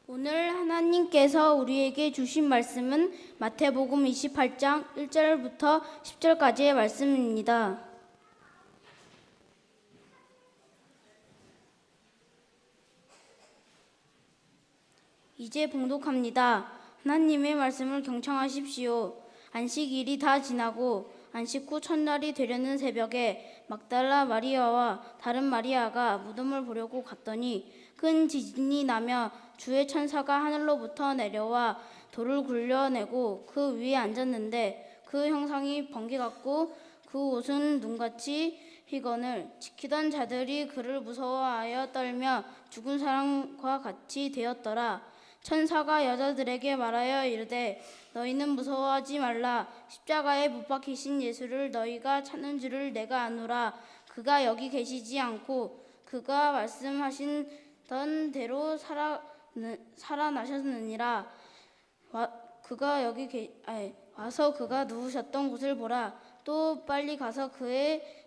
오늘 하나님께서 우리에게 주신 말씀은 마태복음 28장 1절부터 10절까지의 말씀입니다. 이제 봉독합니다. 하나님의 말씀을 경청하십시오. 안식일이 다 지나고 안식 후 첫날이 되려는 새벽에 막달라 마리아와 다른 마리아가 무덤을 보려고 갔더니 큰 지진이 나며 주의 천사가 하늘로부터 내려와 돌을 굴려내고 그 위에 앉았는데 그 형상이 번개 같고 그 옷은 눈같이 희건을 지키던 자들이 그를 무서워하여 떨며 죽은 사람과 같이 되었더라. 천사가 여자들에게 말하여 이르되 너희는 무서워하지 말라. 십자가에 못 박히신 예수를 너희가 찾는 줄을 내가 아노라. 그가 여기 계시지 않고 그가 말씀하신 대로 살아나셨느니라. 와서 그가 누우셨던 곳을 보라. 또 빨리 가서 그의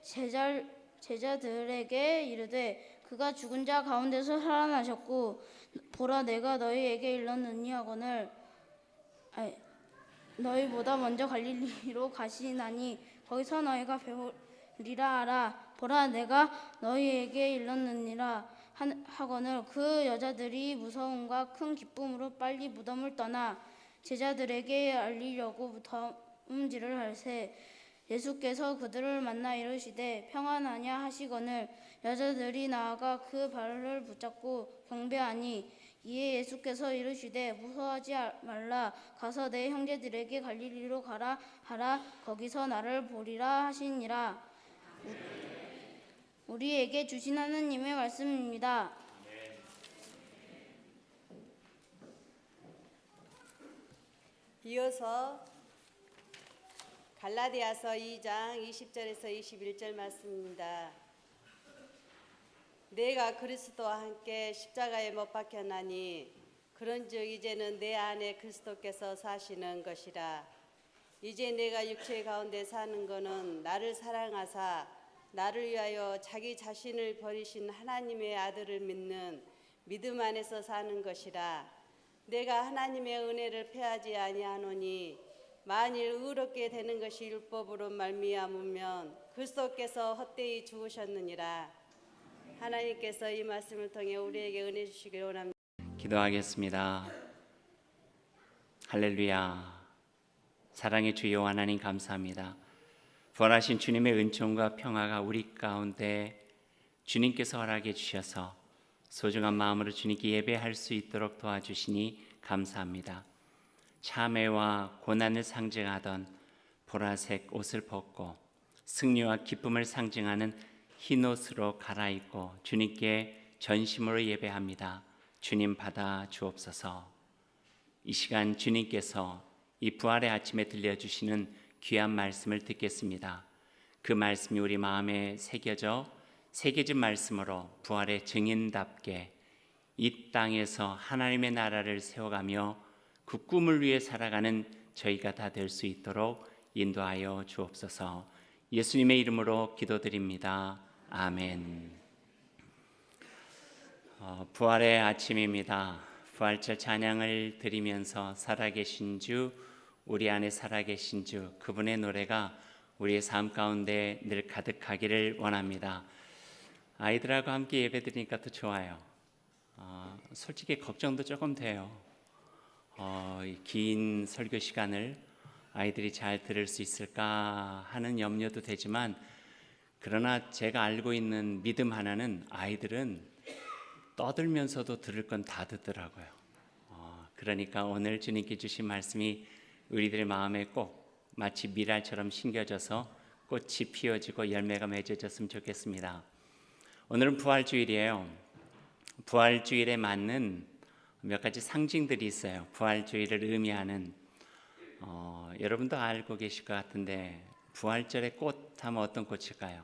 제자들에게 이르되 그가 죽은 자 가운데서 살아나셨고 보라 내가 너희에게 일렀느니 하거늘 너희보다 먼저 갈릴리로 가시나니 거기서 너희가 배우리라 하라. 보라 내가 너희에게 일렀느니라 하거늘 그 여자들이 무서움과 큰 기쁨으로 빨리 무덤을 떠나 제자들에게 알리려고 다음질을 할세 예수께서 그들을 만나 이르시되 평안하냐 하시거늘 여자들이 나아가 그 발을 붙잡고 경배하니 이에 예수께서 이르시되 무서워하지 말라. 가서 내 형제들에게 갈릴리로 가라 하라. 거기서 나를 보리라 하시니라. 우리에게 주신 하나님의 말씀입니다. 이어서 갈라디아서 2장 20절에서 21절 말씀입니다. 내가 그리스도와 함께 십자가에 못 박혔나니 그런즉 이제는 내 안에 그리스도께서 사시는 것이라. 이제 내가 육체 가운데 사는 것은 나를 사랑하사 나를 위하여 자기 자신을 버리신 하나님의 아들을 믿는 믿음 안에서 사는 것이라. 내가 하나님의 은혜를 패하지 아니하노니 만일 의롭게 되는 것이 율법으로 말미암으면 그리스도께서 헛되이 죽으셨느니라. 하나님께서 이 말씀을 통해 우리에게 은혜 주시기를 원합니다. 기도하겠습니다. 할렐루야. 사랑의 주여 하나님 감사합니다. 부활하신 주님의 은총과 평화가 우리 가운데 주님께서 허락해 주셔서 소중한 마음으로 주님께 예배할 수 있도록 도와주시니 감사합니다. 참회와 고난을 상징하던 보라색 옷을 벗고 승리와 기쁨을 상징하는 흰 옷으로 갈아입고 주님께 전심으로 예배합니다. 주님 받아 주옵소서. 이 시간 주님께서 이 부활의 아침에 들려주시는 귀한 말씀을 듣겠습니다. 그 말씀이 우리 마음에 새겨진 말씀으로 부활의 증인답게 이 땅에서 하나님의 나라를 세워가며 그 꿈을 위해 살아가는 저희가 다 될 수 있도록 인도하여 주옵소서. 예수님의 이름으로 기도드립니다. 아멘. 부활의 아침입니다. 부활절 찬양을 드리면서 살아계신 주, 우리 안에 살아계신 주, 그분의 노래가 우리의 삶 가운데 늘 가득하기를 원합니다. 아이들하고 함께 예배드리니까 더 좋아요. 솔직히 걱정도 조금 돼요. 긴 설교 시간을 아이들이 잘 들을 수 있을까 하는 염려도 되지만, 그러나 제가 알고 있는 믿음 하나는 아이들은 떠들면서도 들을 건 다 듣더라고요. 그러니까 오늘 주님께 주신 말씀이 우리들의 마음에 꼭 마치 미랄처럼 심겨져서 꽃이 피어지고 열매가 맺어졌으면 좋겠습니다. 오늘은 부활주일이에요. 부활주일에 맞는 몇 가지 상징들이 있어요. 부활주일을 의미하는 여러분도 알고 계실 것 같은데, 부활절의 꽃 하면 어떤 꽃일까요?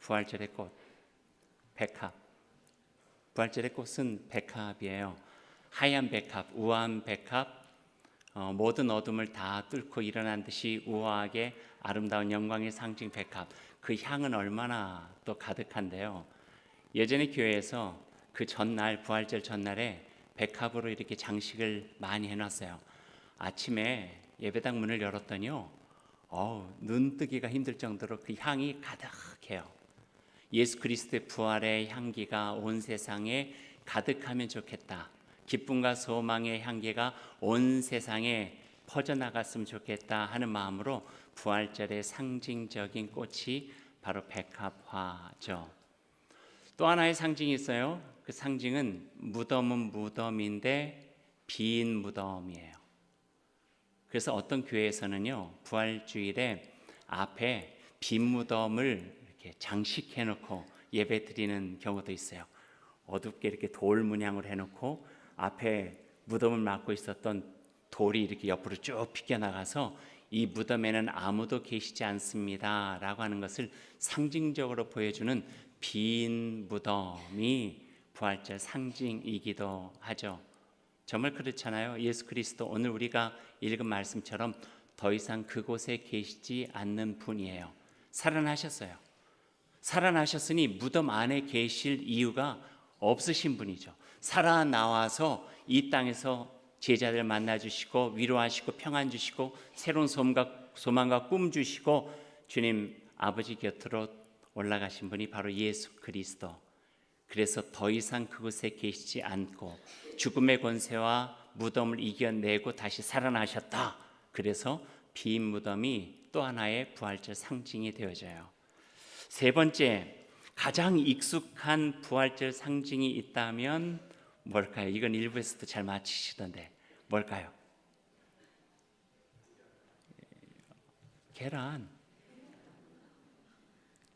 부활절의 꽃, 백합. 부활절의 꽃은 백합이에요. 하얀 백합, 우아한 백합, 모든 어둠을 다 뚫고 일어난 듯이 우아하게 아름다운 영광의 상징 백합. 그 향은 얼마나 또 가득한데요. 예전에 교회에서 그 전날, 부활절 전날에 백합으로 이렇게 장식을 많이 해놨어요. 아침에 예배당 문을 열었더니요, 눈 뜨기가 힘들 정도로 그 향이 가득해요. 예수 그리스도의 부활의 향기가 온 세상에 가득하면 좋겠다. 기쁨과 소망의 향기가 온 세상에 퍼져나갔으면 좋겠다 하는 마음으로 부활절의 상징적인 꽃이 바로 백합화죠. 또 하나의 상징이 있어요. 그 상징은 무덤은 무덤인데 빈 무덤이에요. 그래서 어떤 교회에서는요, 부활주일에 앞에 빈 무덤을 이렇게 장식해 놓고 예배 드리는 경우도 있어요. 어둡게 이렇게 돌 문양으로 해놓고 앞에 무덤을 막고 있었던 돌이 이렇게 옆으로 쭉 비껴나가서 이 무덤에는 아무도 계시지 않습니다 라고 하는 것을 상징적으로 보여주는 빈 무덤이 부활절 상징이기도 하죠. 정말 그렇잖아요. 예수 그리스도 오늘 우리가 읽은 말씀처럼 더 이상 그곳에 계시지 않는 분이에요. 살아나셨어요. 살아나셨으니 무덤 안에 계실 이유가 없으신 분이죠. 살아나와서 이 땅에서 제자들 만나주시고 위로하시고 평안 주시고 새로운 소망과 꿈 주시고 주님 아버지 곁으로 올라가신 분이 바로 예수 그리스도. 그래서 더 이상 그곳에 계시지 않고 죽음의 권세와 무덤을 이겨내고 다시 살아나셨다. 그래서 빈 무덤이 또 하나의 부활절 상징이 되어져요. 세 번째, 가장 익숙한 부활절 상징이 있다면 뭘까요? 이건 일부에서도 잘 맞히시던데 뭘까요? 계란.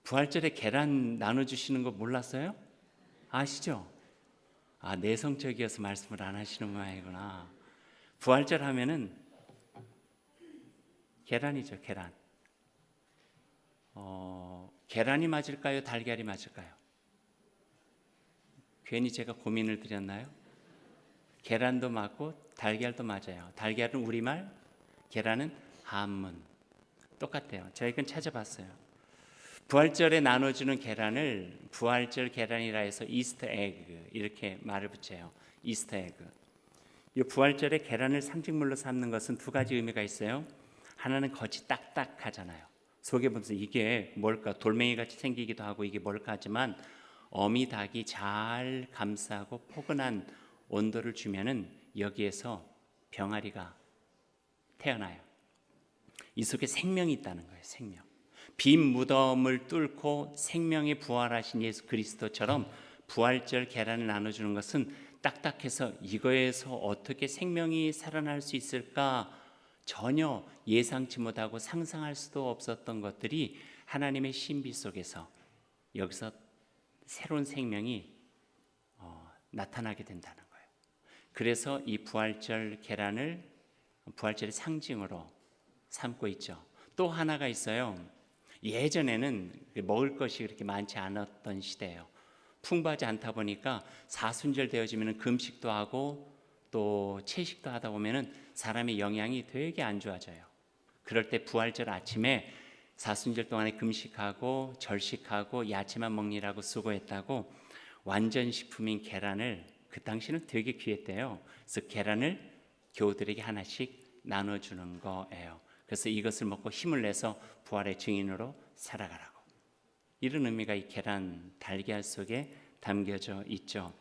부활절에 계란 나눠주시는 거 몰랐어요? 아시죠? 내성적이어서 말씀을 안 하시는 모양이구나. 부활절 하면은 계란이죠, 계란. 계란이 맞을까요? 달걀이 맞을까요? 괜히 제가 고민을 드렸나요? 계란도 맞고 달걀도 맞아요. 달걀은 우리말, 계란은 한문. 똑같아요. 저희 건 찾아봤어요. 부활절에 나눠주는 계란을 부활절 계란이라 해서 이스터 에그 이렇게 말을 붙여요. 이스터 에그. 이 부활절에 계란을 상징물로 삼는 것은 두 가지 의미가 있어요. 하나는 겉이 딱딱하잖아요. 속에 보면서 이게 뭘까? 돌멩이 같이 생기기도 하고 이게 뭘까 하지만 어미 닭이 잘 감싸고 포근한 온도를 주면은 여기에서 병아리가 태어나요. 이 속에 생명이 있다는 거예요. 생명. 빈 무덤을 뚫고 생명이 부활하신 예수 그리스도처럼 부활절 계란을 나눠주는 것은 딱딱해서 이거에서 어떻게 생명이 살아날 수 있을까 전혀 예상치 못하고 상상할 수도 없었던 것들이 하나님의 신비 속에서 여기서 새로운 생명이 나타나게 된다는 거예요. 그래서 이 부활절 계란을 부활절의 상징으로 삼고 있죠. 또 하나가 있어요. 예전에는 먹을 것이 그렇게 많지 않았던 시대예요. 풍부하지 않다 보니까 사순절 되어지면 금식도 하고 또 채식도 하다 보면은 사람의 영양이 되게 안 좋아져요. 그럴 때 부활절 아침에 사순절 동안에 금식하고 절식하고 야채만 먹느라고 수고했다고 완전 식품인 계란을 그 당시는 되게 귀했대요. 그래서 계란을 교우들에게 하나씩 나눠주는 거예요. 그래서 이것을 먹고 힘을 내서 부활의 증인으로 살아가라고. 이런 의미가 이 계란 달걀 속에 담겨져 있죠.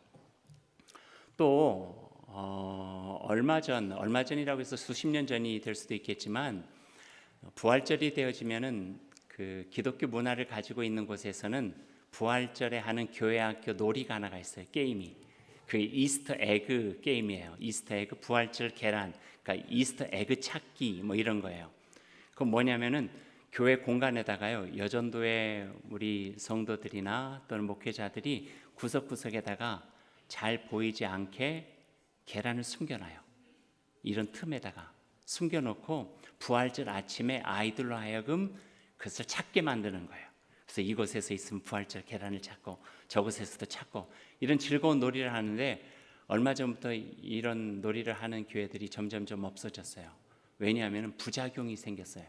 또 얼마 전이라고 해서 수십 년 전이 될 수도 있겠지만 부활절이 되어지면은 그 기독교 문화를 가지고 있는 곳에서는 부활절에 하는 교회학교 놀이가 하나가 있어요. 게임이. 그 이스터 에그 게임이에요. 이스터 에그 부활절 계란. 그러니까 이스터 에그 찾기 뭐 이런 거예요. 그건 뭐냐면은 교회 공간에다가요. 여전도의 우리 성도들이나 또는 목회자들이 구석구석에다가 잘 보이지 않게 계란을 숨겨놔요. 이런 틈에다가 숨겨놓고 부활절 아침에 아이들로 하여금 그것을 찾게 만드는 거예요. 그래서 이곳에서 있으면 부활절 계란을 찾고 저곳에서도 찾고 이런 즐거운 놀이를 하는데 얼마 전부터 이런 놀이를 하는 교회들이 점점점 없어졌어요. 왜냐하면 부작용이 생겼어요.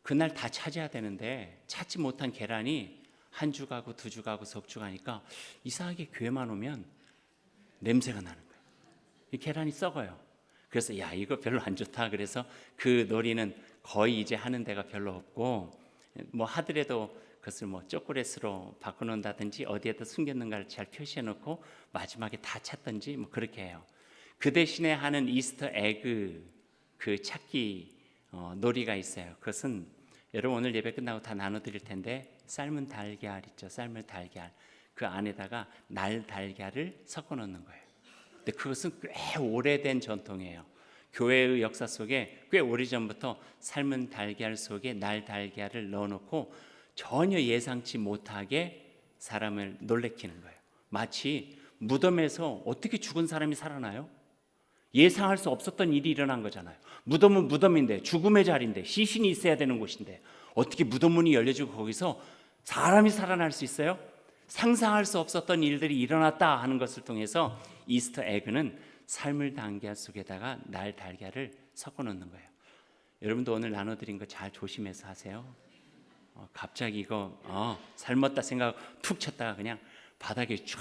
그날 다 찾아야 되는데 찾지 못한 계란이 한 주 가고 두 주 가고 석 주 가니까 이상하게 교회만 오면 냄새가 나는 거예요. 이 계란이 썩어요. 그래서 야, 이거 별로 안 좋다. 그래서 그 놀이는 거의 이제 하는 데가 별로 없고, 뭐 하더라도 그것을 뭐 초콜릿으로 바꿔놓는다든지 어디에다 숨겼는가를 잘 표시해 놓고 마지막에 다 찾든지 뭐 그렇게 해요. 그 대신에 하는 이스터 에그 그 찾기 놀이가 있어요. 그것은 여러분 오늘 예배 끝나고 다 나눠드릴 텐데, 삶은 달걀 있죠. 삶은 달걀, 그 안에다가 날 달걀을 섞어 놓는 거예요. 근데 그것은 꽤 오래된 전통이에요. 교회의 역사 속에 꽤 오래전부터 삶은 달걀 속에 날 달걀을 넣어놓고 전혀 예상치 못하게 사람을 놀래키는 거예요. 마치 무덤에서 어떻게 죽은 사람이 살아나요? 예상할 수 없었던 일이 일어난 거잖아요. 무덤은 무덤인데, 죽음의 자리인데, 시신이 있어야 되는 곳인데 어떻게 무덤 문이 열려지고 거기서 사람이 살아날 수 있어요? 상상할 수 없었던 일들이 일어났다 하는 것을 통해서 이스터 에그는 삶을 달걀 속에다가 날 달걀을 섞어 놓는 거예요. 여러분도 오늘 나눠드린 거 잘 조심해서 하세요. 갑자기 이거 삶았다 생각 툭 쳤다가 그냥 바닥에 쫙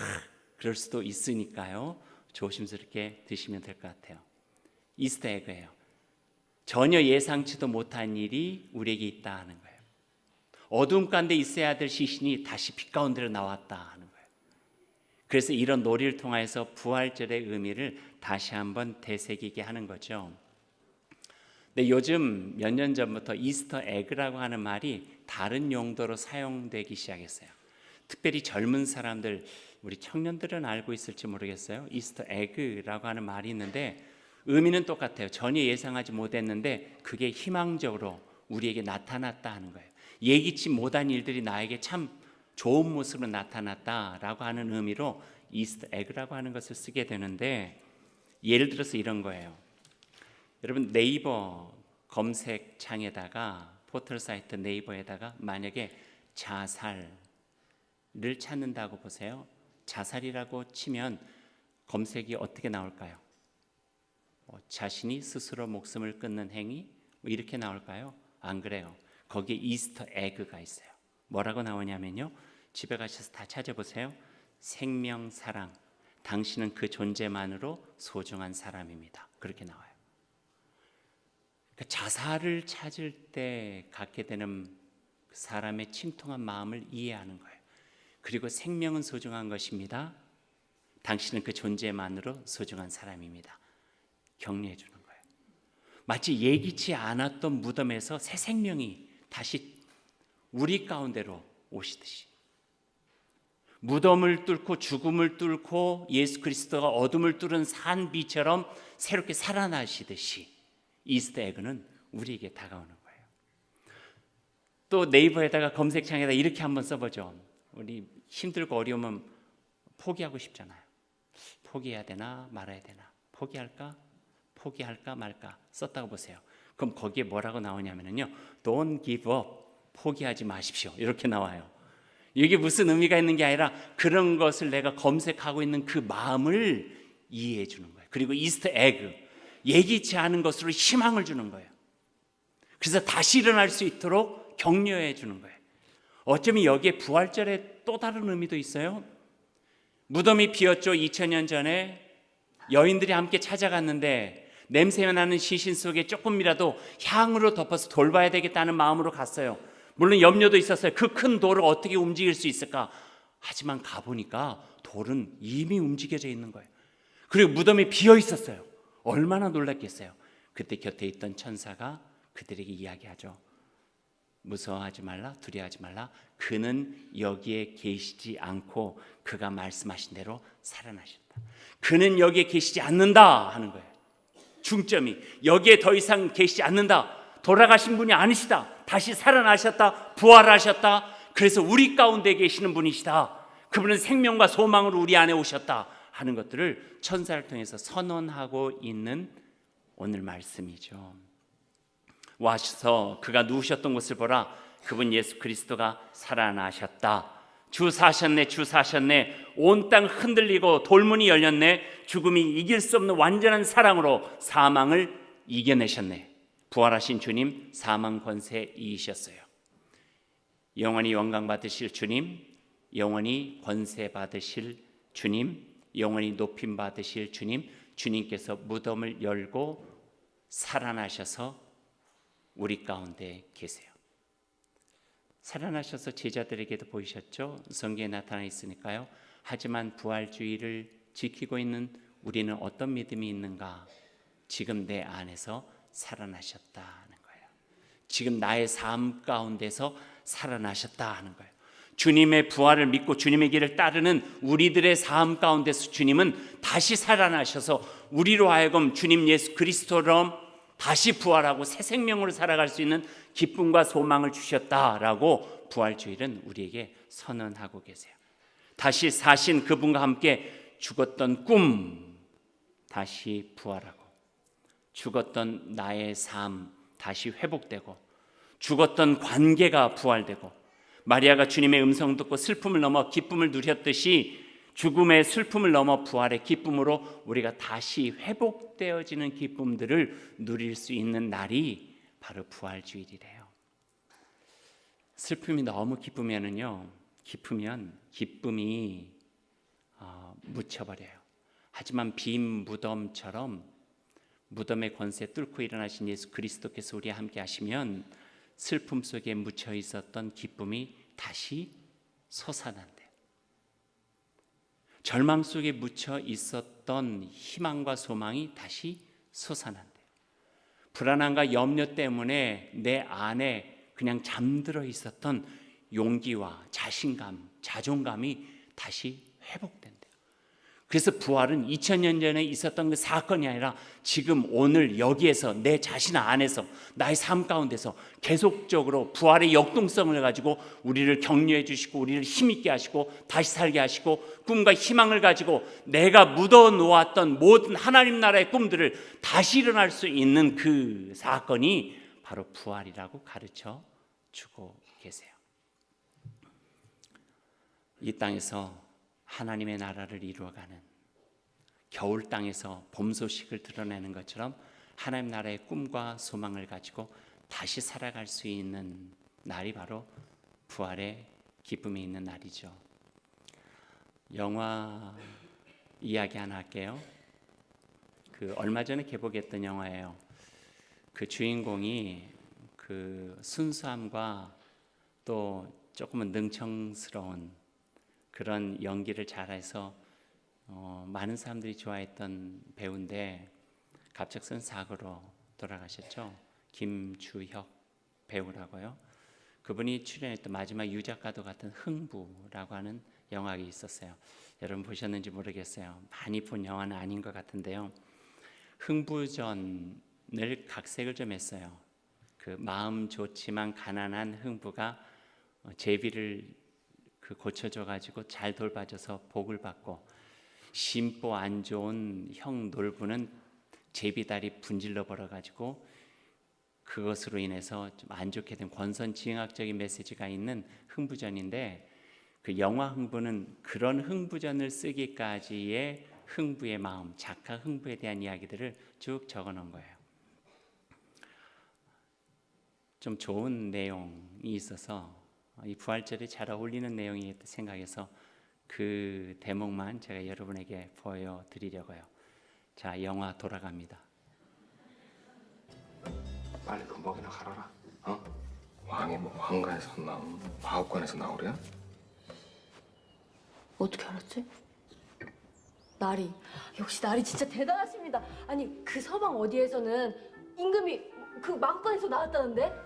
그럴 수도 있으니까요. 조심스럽게 드시면 될 것 같아요. 이스터 에그예요. 전혀 예상치도 못한 일이 우리에게 있다 하는 거예요. 어두움 가운데 있어야 될 시신이 다시 빛 가운데로 나왔다 하는 거예요. 그래서 이런 놀이를 통해서 부활절의 의미를 다시 한번 되새기게 하는 거죠. 근데 요즘 몇 년 전부터 이스터 에그라고 하는 말이 다른 용도로 사용되기 시작했어요. 특별히 젊은 사람들, 우리 청년들은 알고 있을지 모르겠어요. 이스터 에그라고 하는 말이 있는데 의미는 똑같아요. 전혀 예상하지 못했는데 그게 희망적으로 우리에게 나타났다 하는 거예요. 예기치 못한 일들이 나에게 참 좋은 모습으로 나타났다라고 하는 의미로 이스터 에그라고 하는 것을 쓰게 되는데, 예를 들어서 이런 거예요. 여러분 네이버 검색창에다가, 포털 사이트 네이버에다가 만약에 자살을 찾는다고 보세요. 자살이라고 치면 검색이 어떻게 나올까요? 자신이 스스로 목숨을 끊는 행위 이렇게 나올까요? 안 그래요. 거기에 이스터 에그가 있어요. 뭐라고 나오냐면요, 집에 가셔서 다 찾아보세요. 생명, 사랑, 당신은 그 존재만으로 소중한 사람입니다. 그렇게 나와요. 그러니까 자살을 찾을 때 갖게 되는 사람의 침통한 마음을 이해하는 거예요. 그리고 생명은 소중한 것입니다. 당신은 그 존재만으로 소중한 사람입니다. 격려해 주는 거예요. 마치 예기치 않았던 무덤에서 새 생명이 다시 우리 가운데로 오시듯이, 무덤을 뚫고 죽음을 뚫고 예수 그리스도가 어둠을 뚫은 산비처럼 새롭게 살아나시듯이 이스터 에그는 우리에게 다가오는 거예요. 또 네이버에다가 검색창에다 이렇게 한번 써보죠. 우리 힘들고 어려우면 포기하고 싶잖아요. 포기해야 되나 말아야 되나, 포기할까 말까 썼다고 보세요. 그럼 거기에 뭐라고 나오냐면요, Don't give up, 포기하지 마십시오, 이렇게 나와요. 이게 무슨 의미가 있는 게 아니라 그런 것을 내가 검색하고 있는 그 마음을 이해해 주는 거예요. 그리고 이스터 에그, 예기치 않은 것으로 희망을 주는 거예요. 그래서 다시 일어날 수 있도록 격려해 주는 거예요. 어쩌면 여기에 부활절의 또 다른 의미도 있어요. 무덤이 비었죠. 2000년 전에 여인들이 함께 찾아갔는데 냄새 나는 시신 속에 조금이라도 향으로 덮어서 돌봐야 되겠다는 마음으로 갔어요. 물론 염려도 있었어요. 그 큰 돌을 어떻게 움직일 수 있을까? 하지만 가보니까 돌은 이미 움직여져 있는 거예요. 그리고 무덤이 비어 있었어요. 얼마나 놀랐겠어요. 그때 곁에 있던 천사가 그들에게 이야기하죠. 무서워하지 말라, 두려워하지 말라. 그는 여기에 계시지 않고 그가 말씀하신 대로 살아나셨다. 그는 여기에 계시지 않는다 하는 거예요. 중점이 여기에 더 이상 계시지 않는다. 돌아가신 분이 아니시다. 다시 살아나셨다. 부활하셨다. 그래서 우리 가운데 계시는 분이시다. 그분은 생명과 소망으로 우리 안에 오셨다 하는 것들을 천사를 통해서 선언하고 있는 오늘 말씀이죠. 와서 그가 누우셨던 곳을 보라. 그분 예수 그리스도가 살아나셨다. 주 사셨네, 주 사셨네. 온 땅 흔들리고 돌문이 열렸네. 죽음이 이길 수 없는 완전한 사랑으로 사망을 이겨내셨네. 부활하신 주님, 사망 권세 이기셨어요. 영원히 영광 받으실 주님, 영원히 권세 받으실 주님, 영원히 높임 받으실 주님, 주님께서 무덤을 열고 살아나셔서 우리 가운데 계세요. 살아나셔서 제자들에게도 보이셨죠? 성경에 나타나 있으니까요. 하지만 부활주의를 지키고 있는 우리는 어떤 믿음이 있는가? 지금 내 안에서 살아나셨다는 거예요. 지금 나의 삶 가운데서 살아나셨다는 거예요. 주님의 부활을 믿고 주님의 길을 따르는 우리들의 삶 가운데서 주님은 다시 살아나셔서 우리로 하여금 주님 예수 그리스도처럼 다시 부활하고 새 생명으로 살아갈 수 있는 기쁨과 소망을 주셨다라고 부활주일은 우리에게 선언하고 계세요. 다시 사신 그분과 함께 죽었던 꿈 다시 부활하고, 죽었던 나의 삶 다시 회복되고, 죽었던 관계가 부활되고, 마리아가 주님의 음성 듣고 슬픔을 넘어 기쁨을 누렸듯이 죽음의 슬픔을 넘어 부활의 기쁨으로 우리가 다시 회복되어지는 기쁨들을 누릴 수 있는 날이 바로 부활주일이래요. 슬픔이 너무 깊으면 기쁨이 묻혀버려요. 하지만 빈 무덤처럼 무덤의 권세 뚫고 일어나신 예수 그리스도께서 우리와 함께 하시면 슬픔 속에 묻혀 있었던 기쁨이 다시 솟아난대요. 절망 속에 묻혀 있었던 희망과 소망이 다시 솟아난대요. 불안함과 염려 때문에 내 안에 그냥 잠들어 있었던 용기와 자신감, 자존감이 다시 회복된대요. 그래서 부활은 2000년 전에 있었던 그 사건이 아니라 지금 오늘 여기에서 내 자신 안에서 나의 삶 가운데서 계속적으로 부활의 역동성을 가지고 우리를 격려해 주시고 우리를 힘있게 하시고 다시 살게 하시고 꿈과 희망을 가지고 내가 묻어 놓았던 모든 하나님 나라의 꿈들을 다시 일어날 수 있는 그 사건이 바로 부활이라고 가르쳐 주고 계세요. 이 땅에서 하나님의 나라를 이루어가는, 겨울 땅에서 봄 소식을 드러내는 것처럼 하나님 나라의 꿈과 소망을 가지고 다시 살아갈 수 있는 날이 바로 부활의 기쁨이 있는 날이죠. 영화 이야기 하나 할게요. 얼마 전에 개봉했던 영화예요. 그 주인공이 그 순수함과 또 조금은 능청스러운 그런 연기를 잘해서 많은 사람들이 좋아했던 배우인데 갑작스런 사고로 돌아가셨죠. 김주혁 배우라고요. 그분이 출연했던 마지막 유작과도 같은 흥부라고 하는 영화가 있었어요. 여러분 보셨는지 모르겠어요. 많이 본 영화는 아닌 것 같은데요. 흥부전을 각색을 좀 했어요. 그 마음 좋지만 가난한 흥부가 제비를 고쳐줘 가지고 잘 돌봐줘서 복을 받고, 심보 안 좋은 형 놀부는 제비다리 분질러 버려 가지고 그것으로 인해서 좀 안 좋게 된 권선징악적인 메시지가 있는 흥부전인데, 그 영화 흥부는 그런 흥부전을 쓰기까지의 흥부의 마음, 작가 흥부에 대한 이야기들을 쭉 적어 놓은 거예요. 좀 좋은 내용이 있어서 이 부활절에 잘 어울리는 내용이 생각해서 그 대목만 제가 여러분에게 보여드리려고요. 자, 영화 돌아갑니다. 빨리 금방이나 가라라. 왕이 뭐 황가에서 나오면 마법관에서 나오랴? 어떻게 알았지? 나리, 역시 나리 진짜 대단하십니다. 아니 그 서방 어디에서는 임금이 그 마법관에서 나왔다는데?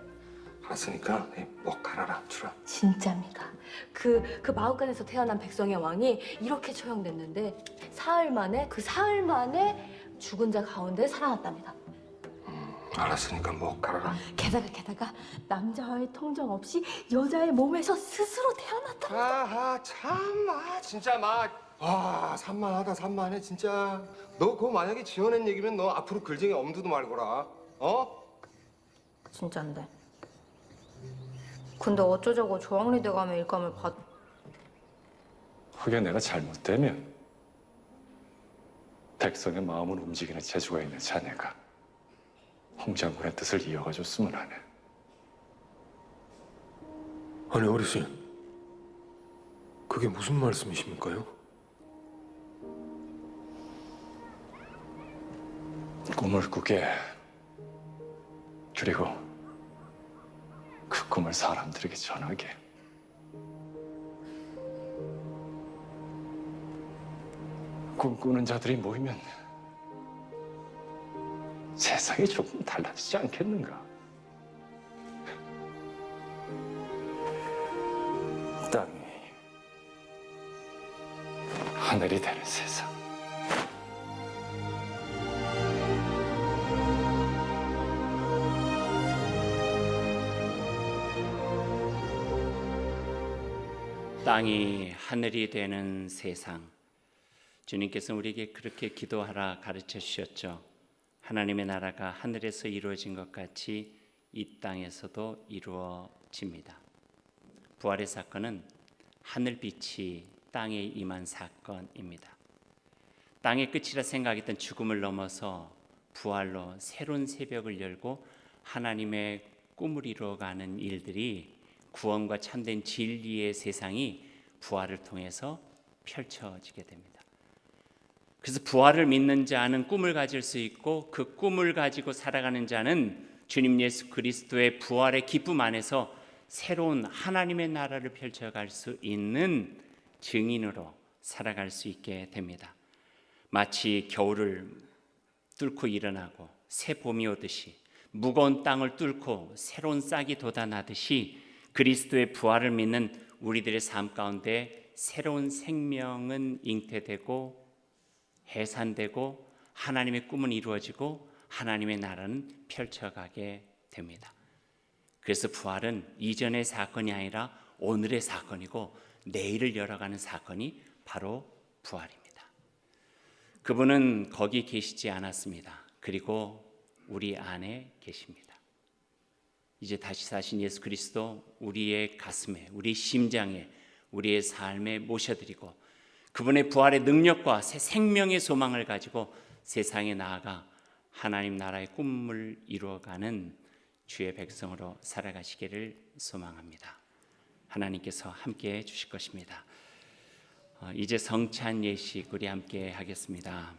알았으니까 뭐 가라라 주라. 진짜입니다. 그 마법관에서 태어난 백성의 왕이 이렇게 처형됐는데 사흘 만에 죽은 자 가운데 살아났답니다. 알았으니까 뭐 가라라. 게다가 남자와의 통정 없이 여자의 몸에서 스스로 태어났다. 아하 참아 진짜 와 산만하다 진짜. 너 그거 만약에 지어낸 얘기면 너 앞으로 글쟁이 엄두도 말거라. 진짠데. 근데 어쩌자고 조항리 대감의 일감을 받... 그게 내가 잘못되면 백성의 마음을 움직이는 재주가 있는 자네가 홍 장군의 뜻을 이어가줬으면 하네. 아니 어르신, 그게 무슨 말씀이십니까요? 꿈을 꾸게, 그리고 그 꿈을 사람들에게 전하게. 꿈꾸는 자들이 모이면 세상이 조금 달라지지 않겠는가? 땅이 하늘이 되는 세상. 땅이 하늘이 되는 세상. 주님께서 우리에게 그렇게 기도하라 가르쳐 주셨죠. 하나님의 나라가 하늘에서 이루어진 것 같이 이 땅에서도 이루어집니다. 부활의 사건은 하늘빛이 땅에 임한 사건입니다. 땅의 끝이라 생각했던 죽음을 넘어서 부활로 새로운 새벽을 열고 하나님의 꿈을 이루어가는 일들이 구원과 참된 진리의 세상이 부활을 통해서 펼쳐지게 됩니다. 그래서 부활을 믿는 자는 꿈을 가질 수 있고 그 꿈을 가지고 살아가는 자는 주님 예수 그리스도의 부활의 기쁨 안에서 새로운 하나님의 나라를 펼쳐갈 수 있는 증인으로 살아갈 수 있게 됩니다. 마치 겨울을 뚫고 일어나고 새 봄이 오듯이 무거운 땅을 뚫고 새로운 싹이 돋아나듯이 그리스도의 부활을 믿는 우리들의 삶 가운데 새로운 생명은 잉태되고 해산되고 하나님의 꿈은 이루어지고 하나님의 나라는 펼쳐가게 됩니다. 그래서 부활은 이전의 사건이 아니라 오늘의 사건이고 내일을 열어가는 사건이 바로 부활입니다. 그분은 거기 계시지 않았습니다. 그리고 우리 안에 계십니다. 이제 다시 사신 예수 그리스도 우리의 가슴에, 우리 심장에, 우리의 삶에 모셔드리고 그분의 부활의 능력과 새 생명의 소망을 가지고 세상에 나아가 하나님 나라의 꿈을 이루어가는 주의 백성으로 살아가시기를 소망합니다. 하나님께서 함께해 주실 것입니다. 이제 성찬 예식 우리 함께 하겠습니다.